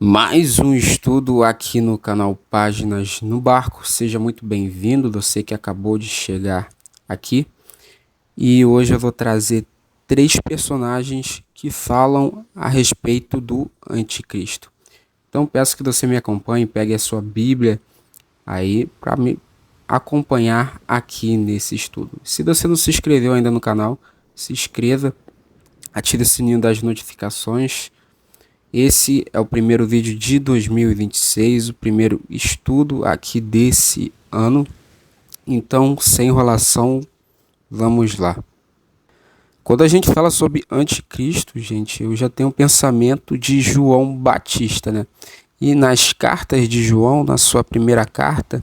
Mais um estudo aqui no canal Páginas no Barco. Seja muito bem-vindo, você que acabou de chegar aqui. E hoje eu vou trazer 3 personagens que falam a respeito do anticristo. Então peço que você me acompanhe, pegue a sua Bíblia aí para me acompanhar aqui nesse estudo. Se você não se inscreveu ainda no canal, se inscreva, ative o sininho das notificações. Esse é o primeiro vídeo de 2026, o primeiro estudo aqui desse ano. Então, sem enrolação, vamos lá. Quando a gente fala sobre anticristo, gente, eu já tenho um pensamento de João Batista, né? E nas cartas de João, na sua primeira carta,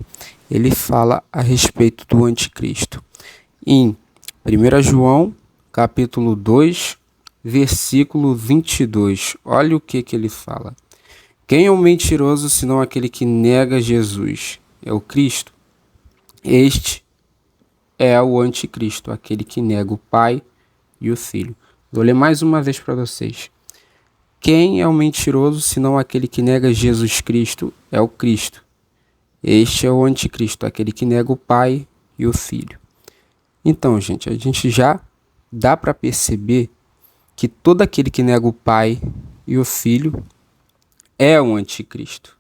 ele fala a respeito do anticristo. Em 1 João, capítulo 2, versículo 22. Olha o que ele fala. Quem é o mentiroso senão aquele que nega Jesus? É o Cristo? Este é o anticristo, aquele que nega o Pai e o Filho. Vou ler mais uma vez para vocês. Quem é o mentiroso senão aquele que nega Jesus Cristo? É o Cristo. Este é o anticristo, aquele que nega o Pai e o Filho. Então, gente, a gente já dá para perceber que todo aquele que nega o Pai e o Filho é um anticristo.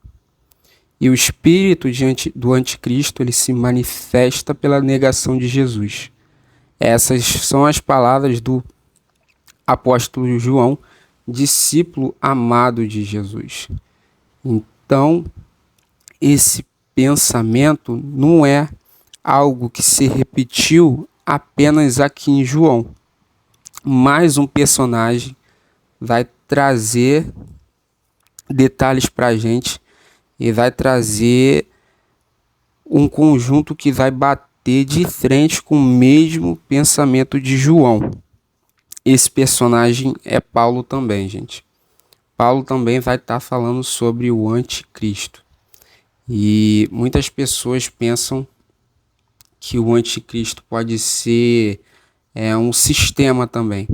E o espírito do anticristo, ele se manifesta pela negação de Jesus. Essas são as palavras do apóstolo João, discípulo amado de Jesus. Então, esse pensamento não é algo que se repetiu apenas aqui em João. Mais um personagem vai trazer detalhes para a gente e vai trazer um conjunto que vai bater de frente com o mesmo pensamento de João. Esse personagem é Paulo também, gente. Paulo também vai estar falando sobre o anticristo. E muitas pessoas pensam que o anticristo pode ser um sistema também.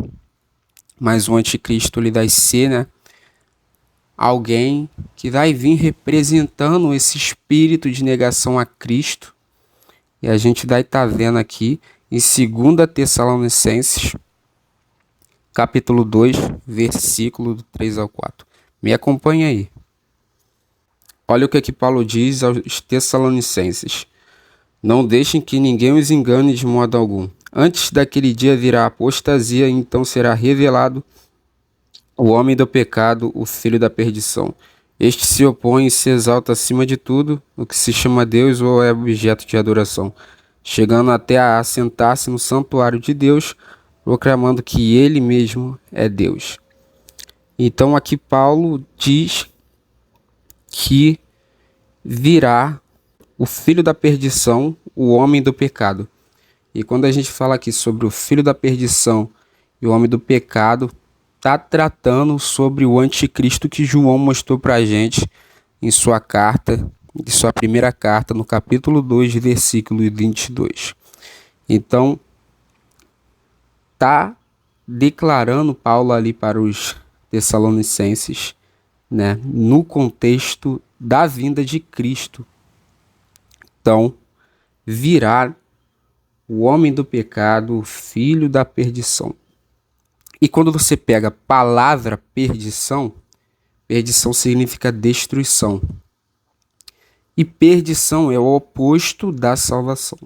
Mas o anticristo ele vai ser, né, alguém que vai vir representando esse espírito de negação a Cristo. E a gente vai estar vendo aqui em 2 Tessalonicenses, capítulo 2, versículo do 3 ao 4. Me acompanha aí. Olha o que aqui Paulo diz aos Tessalonicenses. Não deixem que ninguém os engane de modo algum. Antes daquele dia virá a apostasia, e então será revelado o homem do pecado, o filho da perdição. Este se opõe e se exalta acima de tudo, o que se chama Deus ou é objeto de adoração, chegando até a assentar-se no santuário de Deus, proclamando que ele mesmo é Deus. Então aqui Paulo diz que virá o filho da perdição, o homem do pecado. E quando a gente fala aqui sobre o filho da perdição e o homem do pecado, está tratando sobre o anticristo que João mostrou para a gente em sua carta, em sua primeira carta, no capítulo 2, versículo 22. Então, está declarando Paulo ali para os Tessalonicenses, né, no contexto da vinda de Cristo. Então, virá o homem do pecado, o filho da perdição. E quando você pega a palavra perdição, perdição significa destruição. E perdição é o oposto da salvação.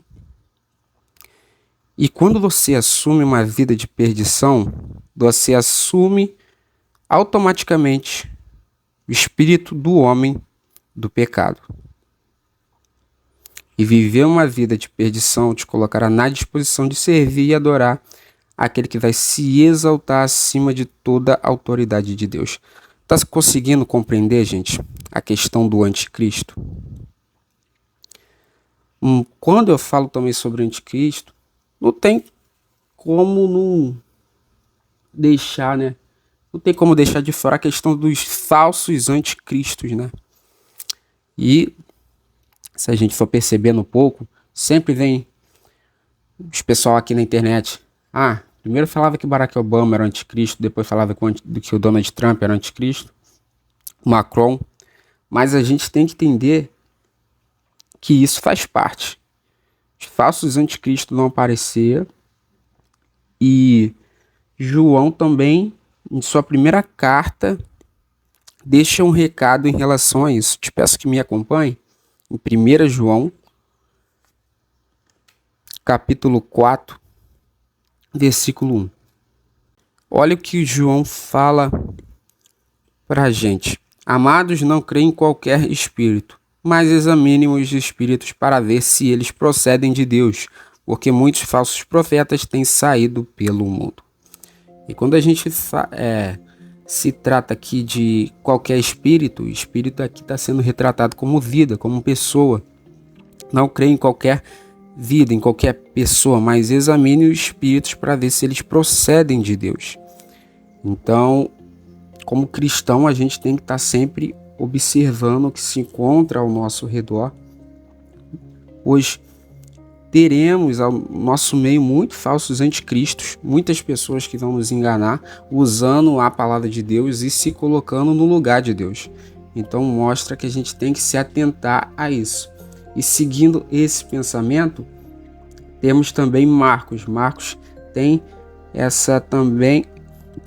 E quando você assume uma vida de perdição, você assume automaticamente o espírito do homem do pecado. E viver uma vida de perdição te colocará na disposição de servir e adorar aquele que vai se exaltar acima de toda a autoridade de Deus. Está conseguindo compreender, gente, a questão do anticristo? Quando eu falo também sobre o anticristo, não tem como não deixar, né? Não tem como deixar de fora a questão dos falsos anticristos, né? E se a gente for percebendo um pouco, sempre vem os pessoal aqui na internet. Primeiro falava que Barack Obama era o anticristo, depois falava que o Donald Trump era o anticristo. Macron, mas a gente tem que entender que isso faz parte. Os falsos anticristos vão aparecer e João também, em sua primeira carta, deixa um recado em relação a isso. Te peço que me acompanhe em 1 João, capítulo 4, versículo 1. Olha o que João fala para a gente. Amados, não creem em qualquer espírito, mas examinem os espíritos para ver se eles procedem de Deus, porque muitos falsos profetas têm saído pelo mundo. E quando a gente se trata aqui de qualquer espírito, o espírito aqui está sendo retratado como vida, como pessoa. Não creia em qualquer vida, em qualquer pessoa, mas examine os espíritos para ver se eles procedem de Deus. Então, como cristão, a gente tem que estar sempre observando o que se encontra ao nosso redor, pois teremos ao nosso meio muito falsos anticristos, muitas pessoas que vão nos enganar usando a palavra de Deus e se colocando no lugar de Deus. Então mostra que a gente tem que se atentar a isso. E seguindo esse pensamento, temos também Marcos. Marcos tem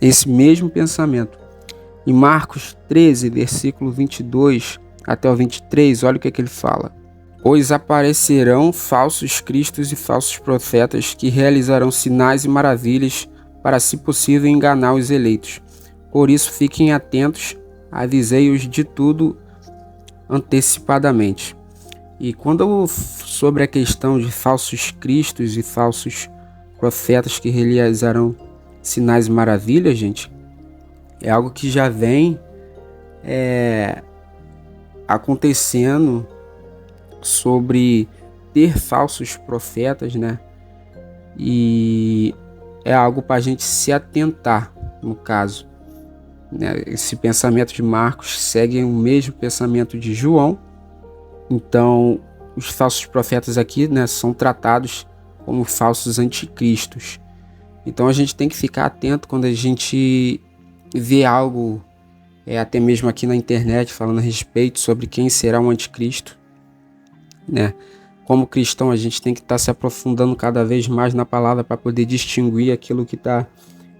esse mesmo pensamento. Em Marcos 13, versículo 22 até o 23, olha o que ele fala. Pois aparecerão falsos cristos e falsos profetas que realizarão sinais e maravilhas para, se possível, enganar os eleitos. Por isso, fiquem atentos, avisei-os de tudo antecipadamente. E sobre a questão de falsos cristos e falsos profetas que realizarão sinais e maravilhas, gente, é algo que já vem acontecendo sobre ter falsos profetas, né? E é algo para a gente se atentar, no caso, né? Esse pensamento de Marcos segue o mesmo pensamento de João. Então, os falsos profetas aqui, né, são tratados como falsos anticristos. Então, a gente tem que ficar atento quando a gente vê algo, até mesmo aqui na internet, falando a respeito sobre quem será um anticristo, né? Como cristão, a gente tem que estar se aprofundando cada vez mais na palavra para poder distinguir aquilo que está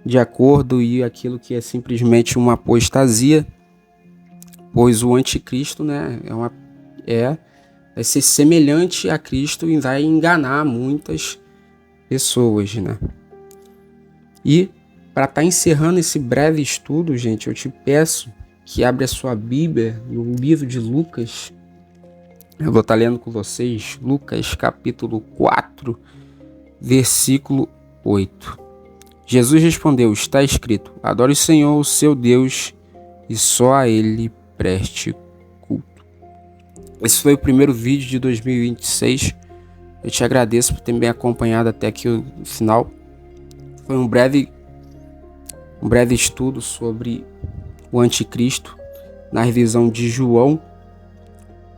de acordo e aquilo que é simplesmente uma apostasia, pois o anticristo, né, vai ser semelhante a Cristo e vai enganar muitas pessoas, né? E para estar encerrando esse breve estudo, gente, eu te peço que abra a sua Bíblia no livro de Lucas. Eu vou estar lendo com vocês Lucas capítulo 4, versículo 8. Jesus respondeu: está escrito, adore o Senhor, o seu Deus, e só a Ele preste culto. Esse foi o primeiro vídeo de 2026. Eu te agradeço por ter me acompanhado até aqui o final. Foi um breve estudo sobre o anticristo na revisão de João,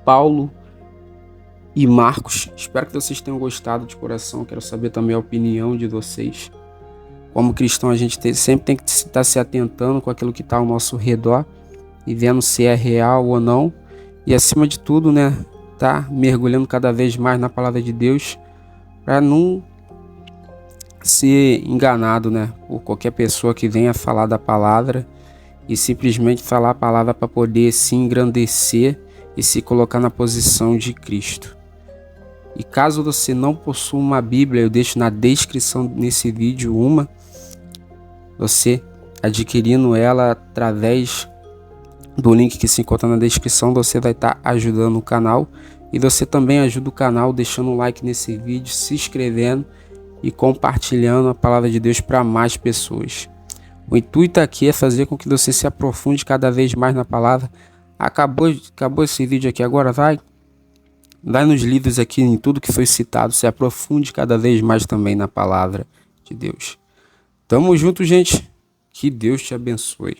Paulo e Marcos. Espero que vocês tenham gostado de coração. Quero saber também a opinião de vocês. Como cristão, a gente sempre tem que estar se atentando com aquilo que está ao nosso redor e vendo se é real ou não. E acima de tudo, né, tá mergulhando cada vez mais na palavra de Deus para não ser enganado, né, por qualquer pessoa que venha falar da palavra e simplesmente falar a palavra para poder se engrandecer e se colocar na posição de Cristo. E caso você não possua uma Bíblia, eu deixo na descrição nesse vídeo uma. Você adquirindo ela através do link que se encontra na descrição, você vai estar ajudando o canal. E você também ajuda o canal deixando um like nesse vídeo, se inscrevendo e compartilhando a palavra de Deus para mais pessoas. O intuito aqui é fazer com que você se aprofunde cada vez mais na palavra. Acabou esse vídeo aqui agora, vai nos livros aqui, em tudo que foi citado, se aprofunde cada vez mais também na palavra de Deus. Tamo junto, gente. Que Deus te abençoe.